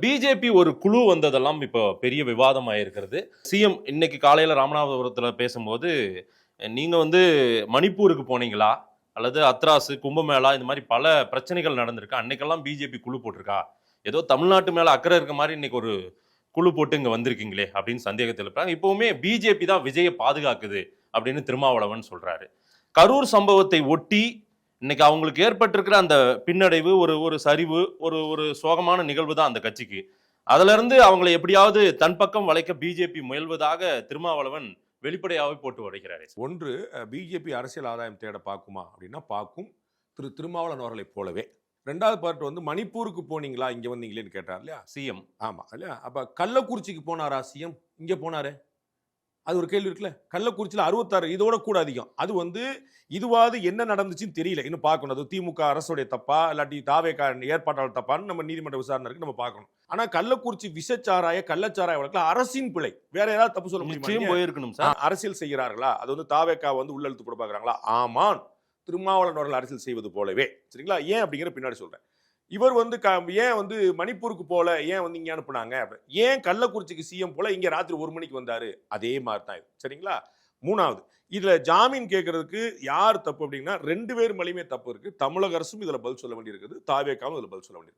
BJP ஒரு குழு வந்ததெல்லாம் இப்போ பெரிய விவாதம் ஆயிருக்கிறது. சிஎம் இன்னைக்கு காலையில ராமநாதபுரத்துல பேசும்போது, நீங்க வந்து மணிப்பூருக்கு போனீங்களா? அல்லது அத்ராஸ், கும்பமேளா இந்த மாதிரி பல பிரச்சனைகள் நடந்திருக்கு. அன்னைக்கெல்லாம் பிஜேபி குழு போட்டிருக்கா? ஏதோ தமிழ்நாட்டு மேல அக்கறை இருக்க மாதிரி இன்னைக்கு ஒரு குழு போட்டு இங்க வந்திருக்கீங்களே அப்படின்னு சந்தேகத்தில் இருப்பாங்க. இப்பவுமே பிஜேபி தான் விஜயை பாதுகாக்குது அப்படின்னு திருமாவளவன் சொல்றாரு. கரூர் சம்பவத்தை ஒட்டி இன்னைக்கு அவங்களுக்கு ஏற்பட்டிருக்கிற அந்த பின்னடைவு ஒரு ஒரு சரிவு ஒரு ஒரு சோகமான நிகழ்வு தான் அந்த கட்சிக்கு. அதுல இருந்து அவங்களை எப்படியாவது தன் பக்கம் வளைக்க பிஜேபி முயல்வதாக திருமாவளவன் வெளிப்படையாவே போட்டு உடைக்கிறாரு. ஒன்று, பிஜேபி அரசியல் ஆதாயம் தேட பார்க்குமா அப்படின்னா பார்க்கும், திருமாவளவன் அவர்களைப் போலவே. ரெண்டாவது பார்ட் வந்து மணிப்பூருக்கு போனீங்களா, இங்க வந்தீங்களேன்னு கேட்டார் இல்லையா சிஎம். ஆமா இல்லையா. அப்ப கள்ளக்குறிச்சிக்கு போனாரா சிஎம்? இங்க போனாரு, அது ஒரு கேள்வி இருக்குல்ல. கள்ளக்குறிச்சியில் 66, இதோட கூட அதிகம். அது வந்து இதுவாது என்ன நடந்துச்சுன்னு தெரியல, இன்னும் பார்க்கணும். அது திமுக அரசுடைய தப்பா இல்லாட்டி தாவேகா ஏற்பாட்டாளர் தப்பான்னு நம்ம நீதிமன்ற விசாரணை இருக்கு, நம்ம பார்க்கணும். ஆனா கள்ளக்குறிச்சி விஷச்சாராய கள்ளச்சாராய வழக்குல அரசின் பிழை, வேற ஏதாவது தப்பு சொல்ல முடியுமா? போயிருக்கணும் சார். அரசியல் செய்கிறார்களா, அது வந்து தாவேகா வந்து உள்ளெழுத்து கூட பார்க்கறாங்களா? ஆமான், திருமாவளவன் அவர்கள் அரசியல் செய்வது போலவே. சரிங்களா? ஏன் அப்படிங்கிற பின்னாடி சொல்றேன். இவர் வந்து ஏன் வந்து மணிப்பூருக்கு போல, ஏன் வந்து இங்க அனுப்புனாங்க, ஏன் கள்ளக்குறிச்சிக்கு சிஎம் போல இங்க ராத்திரி 1 மணிக்கு வந்தாரு, அதே மாதிரி தான் இது. சரிங்களா? மூணாவது, இதுல ஜாமீன் கேட்கறதுக்கு யார் தப்பு அப்படின்னா 2 பேர் மேலயுமே தப்பு இருக்கு. தமிழக அரசும் இதுல பதில் சொல்ல வேண்டியிருக்குது, தாவேகாவும் இதுல பதில் சொல்ல வேண்டியிருக்கு.